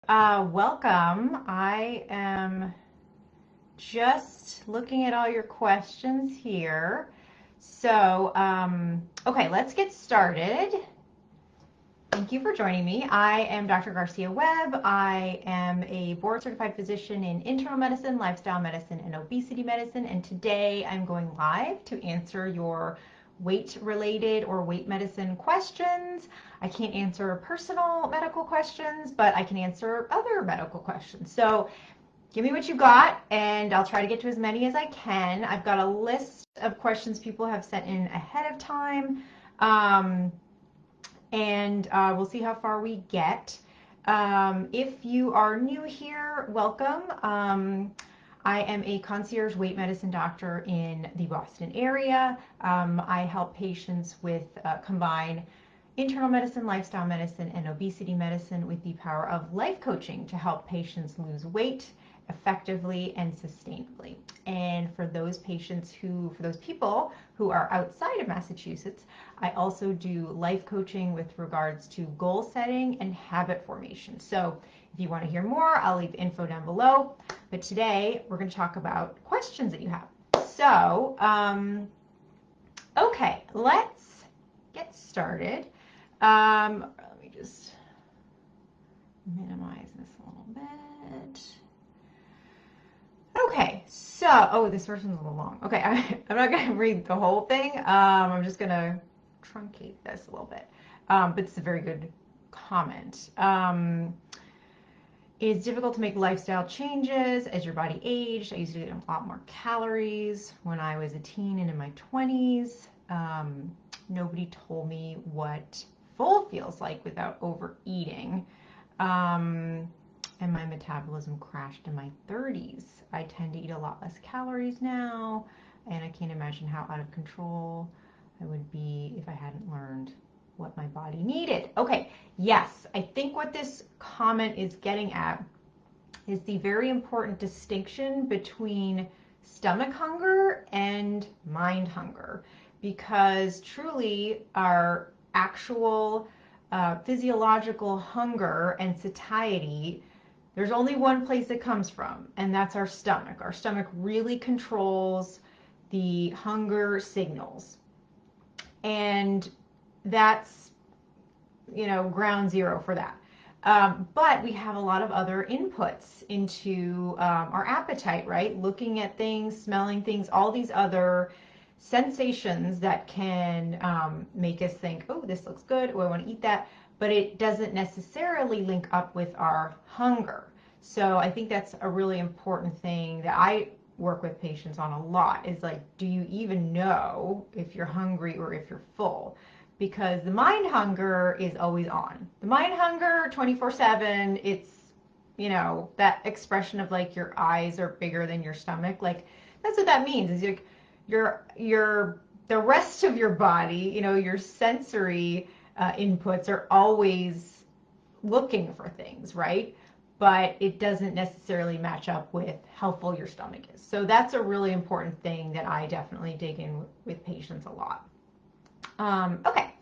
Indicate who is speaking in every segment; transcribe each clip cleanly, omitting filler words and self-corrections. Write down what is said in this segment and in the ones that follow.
Speaker 1: Welcome. I am just looking at all your questions here. So, okay, let's get started. Thank you for joining me. I am Dr. Garcia Webb. I am a board certified physician in internal medicine, lifestyle medicine, and obesity medicine. And today I'm going live to answer your weight related or weight medicine questions. I can't answer personal medical questions, but I can answer other medical questions. So give me what you got and I'll try to get to as many as I can. I've got a list of questions people have sent in ahead of time. And we'll see how far we get. If you are new here, welcome. I am a concierge weight medicine doctor in the Boston area. I help patients with combine internal medicine, lifestyle medicine, and obesity medicine with the power of life coaching to help patients lose weight effectively and sustainably. And for those people who are outside of Massachusetts, I also do life coaching with regards to goal setting and habit formation. So if you want to hear more, I'll leave info down below. But today we're going to talk about questions that you have. So, okay, let's get started. Let me just minimize this a little bit. Okay, so, oh, this version's a little long. Okay, I'm not going to read the whole thing. I'm just going to truncate this a little bit. But it's a very good comment. It's difficult to make lifestyle changes as your body aged. I used to eat a lot more calories when I was a teen and in my 20s. Nobody told me what full feels like without overeating. And my metabolism crashed in my 30s. I tend to eat a lot less calories now, and I can't imagine how out of control I would be if I hadn't learned what my body needed. Okay, yes, I think what this comment is getting at is the very important distinction between stomach hunger and mind hunger, because truly our actual physiological hunger and satiety, there's only one place it comes from, and that's our stomach. Our stomach really controls the hunger signals. And that's, ground zero for that. But we have a lot of other inputs into our appetite, right? Looking at things, smelling things, all these other sensations that can make us think, oh, this looks good, oh, I want to eat that. But it doesn't necessarily link up with our hunger. So I think that's a really important thing that I work with patients on a lot, is like, do you even know if you're hungry or if you're full? Because the mind hunger is always on. The mind hunger 24/7, it's, that expression of like your eyes are bigger than your stomach. Like that's what that means, is the rest of your body, your sensory inputs are always looking for things, right? But it doesn't necessarily match up with how full your stomach is. So that's a really important thing that I definitely dig in with patients a lot. Okay,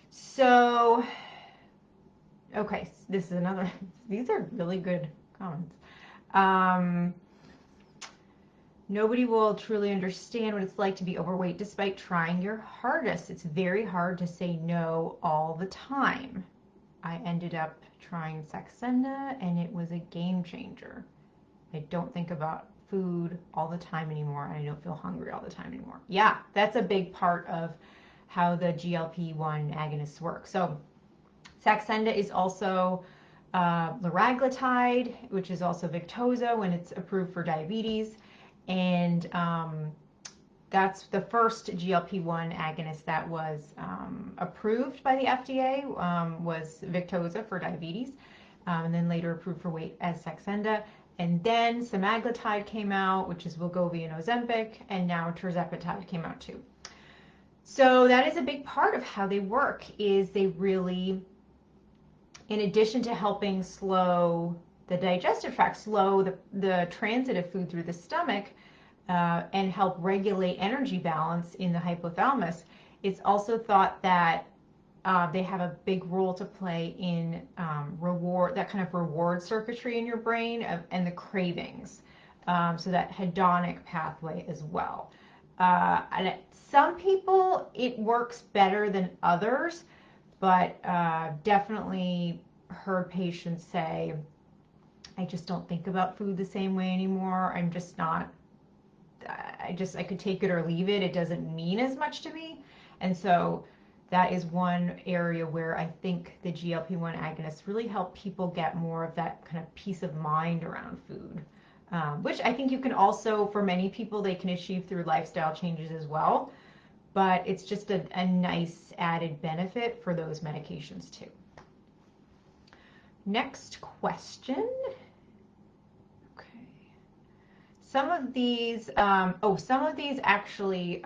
Speaker 1: so, this is another, these are really good comments. Nobody will truly understand what it's like to be overweight despite trying your hardest. It's very hard to say no all the time. I ended up trying Saxenda and it was a game changer. I don't think about food all the time anymore, and I don't feel hungry all the time anymore. Yeah, that's a big part of how the GLP-1 agonists work. So Saxenda is also liraglutide, which is also Victoza when it's approved for diabetes. And that's the first GLP-1 agonist that was approved by the FDA, was Victoza for diabetes, and then later approved for weight as Saxenda. And then Semaglutide came out, which is Wegovy and Ozempic, and now Tirzepatide came out too. So that is a big part of how they work, is they really, in addition to helping slow the digestive tract, slow the transit of food through the stomach, and help regulate energy balance in the hypothalamus, it's also thought that they have a big role to play in that kind of reward circuitry in your brain and the cravings. So that hedonic pathway as well. And some people, it works better than others, but definitely heard patients say, I just don't think about food the same way anymore. I'm just not, I could take it or leave it. It doesn't mean as much to me. And so that is one area where I think the GLP-1 agonists really help people get more of that kind of peace of mind around food, which I think you can also, for many people, they can achieve through lifestyle changes as well. But it's just a nice added benefit for those medications too. Next question. Okay. Some of these actually,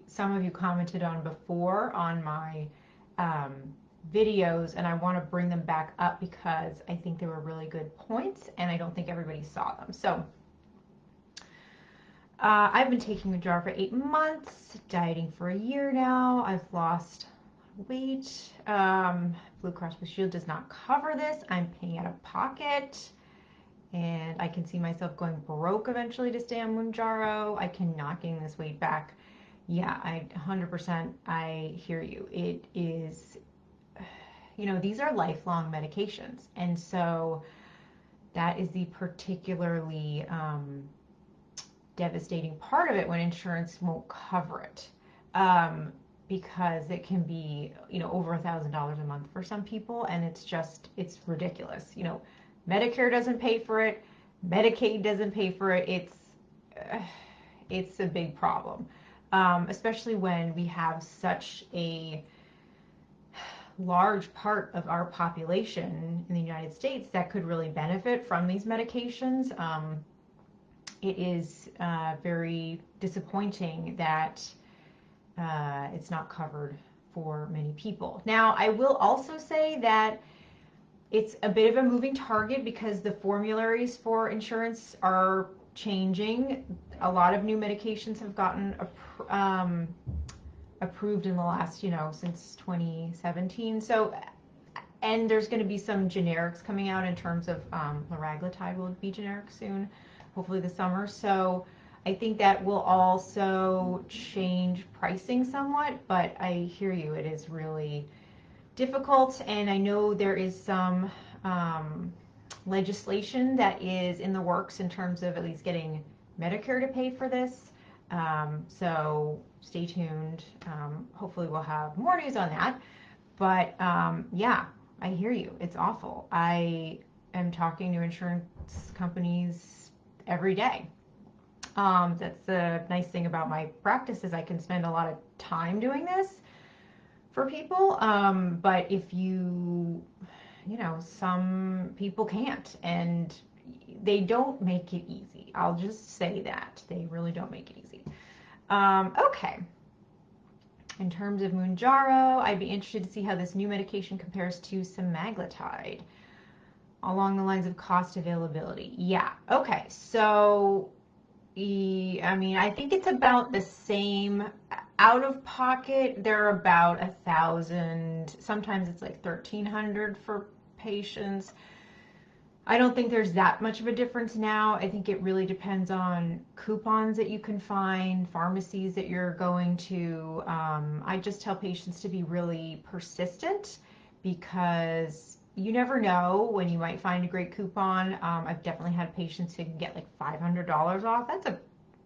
Speaker 1: some of you commented on before on my videos, and I want to bring them back up because I think they were really good points, and I don't think everybody saw them. So I've been taking Mounjaro for 8 months, dieting for a year now. I've lost weight. Blue Cross Blue Shield does not cover this. I'm paying out of pocket, and I can see myself going broke eventually to stay on Mounjaro. I cannot gain this weight back. Yeah, 100%, I hear you. It is, these are lifelong medications, and so that is the particularly devastating part of it when insurance won't cover it, because it can be, over $1,000 a month for some people, and it's ridiculous. Medicare doesn't pay for it, Medicaid doesn't pay for it. It's a big problem, especially when we have such a large part of our population in the United States that could really benefit from these medications. It is very disappointing that it's not covered for many people. Now, I will also say that it's a bit of a moving target because the formularies for insurance are changing. A lot of new medications have gotten approved in the last, since 2017. So, and there's going to be some generics coming out in terms of liraglutide will be generic soon, hopefully this summer. So I think that will also change pricing somewhat, but I hear you, it is really difficult, and I know there is some legislation that is in the works in terms of at least getting Medicare to pay for this. So stay tuned. Hopefully we'll have more news on that. But yeah, I hear you. It's awful. I am talking to insurance companies every day. That's the nice thing about my practice is I can spend a lot of time doing this for people. But if some people can't, and they don't make it easy. I'll just say that. They really don't make it easy. Okay. In terms of Mounjaro, I'd be interested to see how this new medication compares to Semaglutide along the lines of cost availability. Yeah. Okay. So, I think it's about the same. Out of pocket, they're about $1,000. Sometimes it's like $1,300 for patients. I don't think there's that much of a difference now. I think it really depends on coupons that you can find, pharmacies that you're going to. I just tell patients to be really persistent because you never know when you might find a great coupon. I've definitely had patients who can get like $500 off. That's a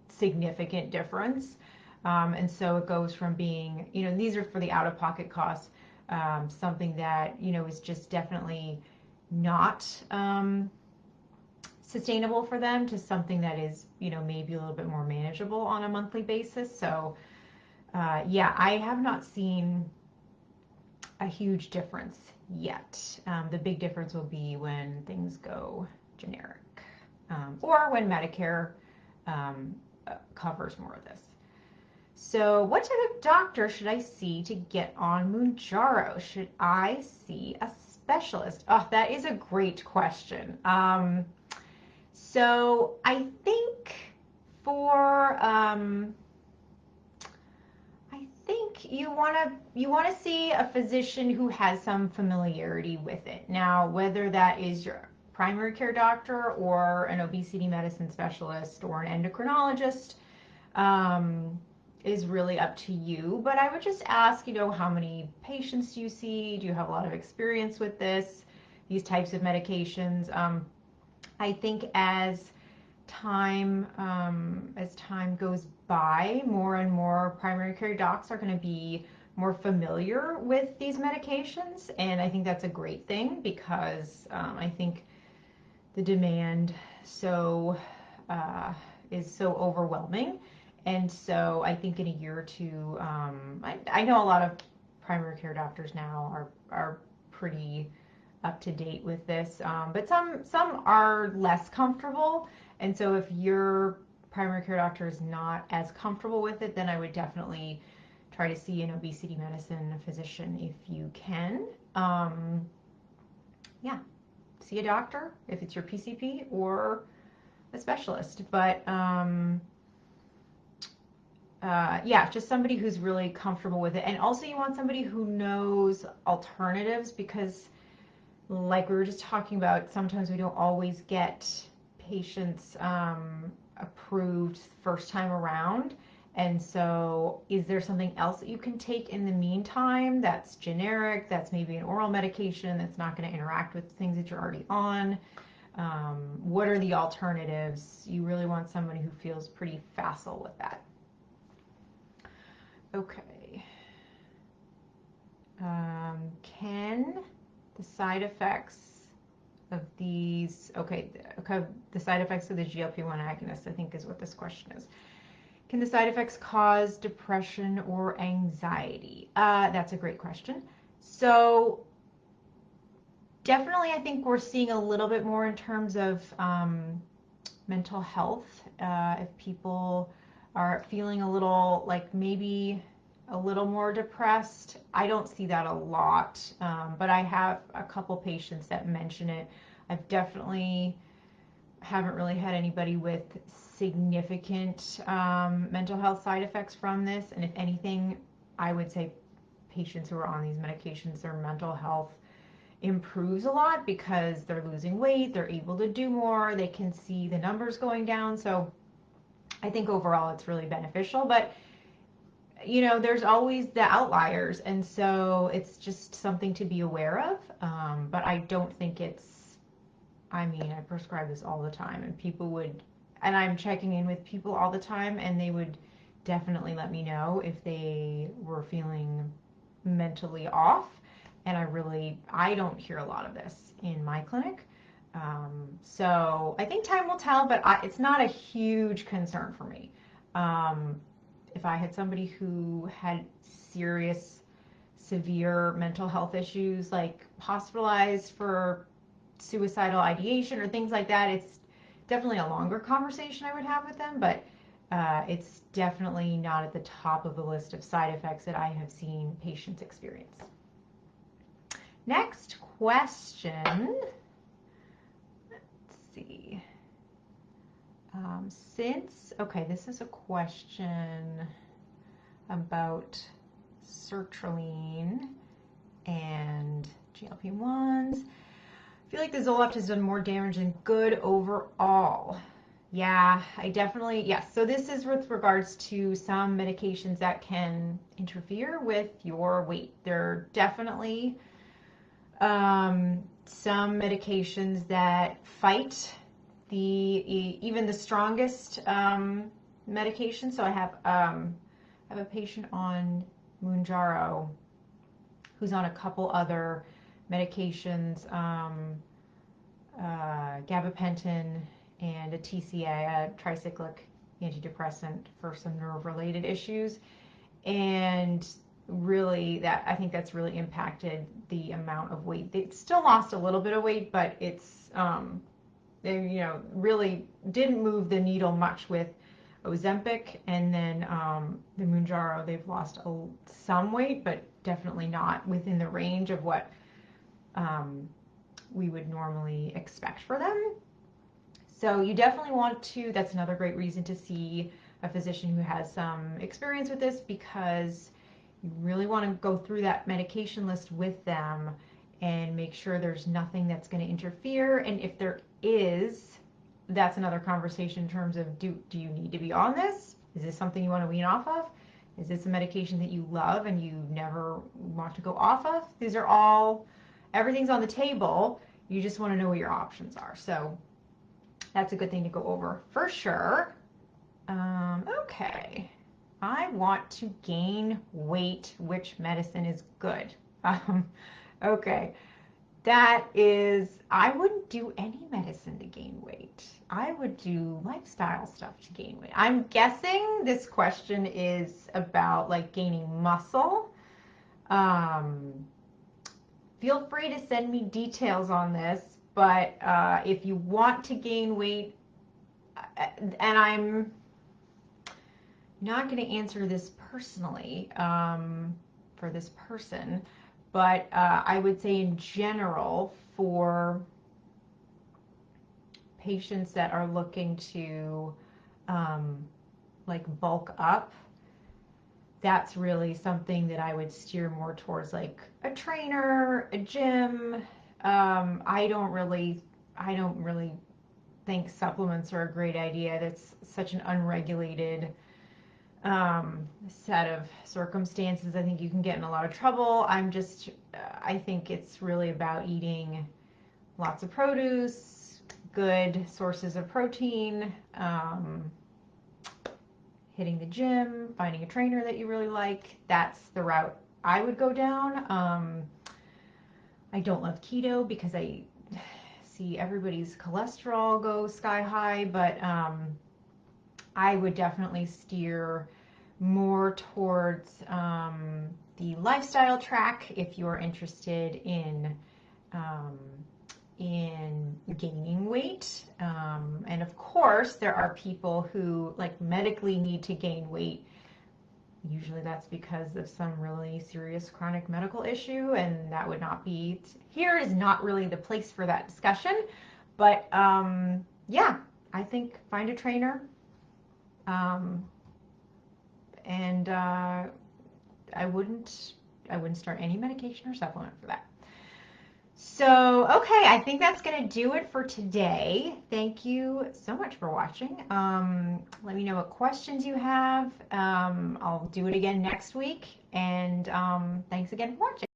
Speaker 1: significant difference. And so it goes from being, these are for the out-of-pocket costs, something that, is just definitely not sustainable for them to something that is, maybe a little bit more manageable on a monthly basis. So, yeah, I have not seen a huge difference yet. The big difference will be when things go generic, or when Medicare covers more of this. So what type of doctor should I see to get on Mounjaro? Should I see a specialist? Oh, that is a great question. So I think for think you want to see a physician who has some familiarity with it. Now, whether that is your primary care doctor or an obesity medicine specialist or an endocrinologist, is really up to you. But I would just ask, how many patients do you see? Do you have a lot of experience with these types of medications? I think as time goes by, more and more primary care docs are going to be more familiar with these medications, and I think that's a great thing because I think the demand is so overwhelming, and so I think in a year or two, I know a lot of primary care doctors now are pretty up to date with this, but some are less comfortable. And so if your primary care doctor is not as comfortable with it, then I would definitely try to see an obesity medicine physician if you can. Yeah, see a doctor if it's your PCP or a specialist. But yeah, just somebody who's really comfortable with it. And also you want somebody who knows alternatives, because like we were just talking about, sometimes we don't always get patients approved first time around. And so is there something else that you can take in the meantime that's generic, that's maybe an oral medication that's not going to interact with things that you're already on? What are the alternatives? You really want somebody who feels pretty facile with that. Okay. Can the side effects of these, the side effects of the GLP-1 agonist, I think is what this question is. Can the side effects cause depression or anxiety? That's a great question. So definitely I think we're seeing a little bit more in terms of mental health. If people are feeling a little, like maybe a little more depressed. I don't see that a lot, but I have a couple patients that mention it. I've definitely haven't really had anybody with significant mental health side effects from this. And if anything, I would say patients who are on these medications, their mental health improves a lot because they're losing weight, they're able to do more, they can see the numbers going down. So I think overall it's really beneficial, but there's always the outliers, and so it's just something to be aware of. But I don't think I prescribe this all the time, and I'm checking in with people all the time, and they would definitely let me know if they were feeling mentally off. And I don't hear a lot of this in my clinic. So I think time will tell, but it's not a huge concern for me. If I had somebody who had serious, severe mental health issues, like hospitalized for suicidal ideation or things like that, it's definitely a longer conversation I would have with them, but it's definitely not at the top of the list of side effects that I have seen patients experience. Next question. Let's see. This is a question about sertraline and GLP-1s. I feel like the Zoloft has done more damage than good overall. Yeah, yes. So this is with regards to some medications that can interfere with your weight. There are definitely some medications that fight even the strongest medication. So I have a patient on Mounjaro who's on a couple other medications, gabapentin and a TCA, a tricyclic antidepressant for some nerve-related issues. And really, I think that's really impacted the amount of weight. They still lost a little bit of weight, but it's they really didn't move the needle much with Ozempic, and then the Mounjaro, they've lost some weight, but definitely not within the range of what we would normally expect for them. So you definitely want to, that's another great reason to see a physician who has some experience with this, because You really want to go through that medication list with them and make sure there's nothing that's going to interfere. And if there is, that's another conversation in terms of do you need to be on this? Is this something you want to wean off of? Is this a medication that you love and you never want to go off of? These are all, everything's on the table. You just want to know what your options are. So that's a good thing to go over for sure. Okay. I want to gain weight. Which medicine is good? Okay. That is, I wouldn't do any medicine to gain weight. I would do lifestyle stuff to gain weight. I'm guessing this question is about like gaining muscle. Feel free to send me details on this, but if you want to gain weight, and I'm not going to answer this personally for this person, but I would say in general for patients that are looking to like bulk up, that's really something that I would steer more towards like a trainer, a gym. I don't really think supplements are a great idea. That's such an unregulated set of circumstances. I think you can get in a lot of trouble. I think it's really about eating lots of produce, good sources of protein, hitting the gym, finding a trainer that you really like. That's the route I would go down. I don't love keto because I see everybody's cholesterol go sky high, but I would definitely steer more towards the lifestyle track if you're interested in gaining weight. And of course, there are people who like medically need to gain weight. Usually that's because of some really serious chronic medical issue, and that would not be, here is not really the place for that discussion. But yeah, I think find a trainer. And I wouldn't start any medication or supplement for that. So, okay, I think that's going to do it for today. Thank you so much for watching. Let me know what questions you have. I'll do it again next week. And thanks again for watching.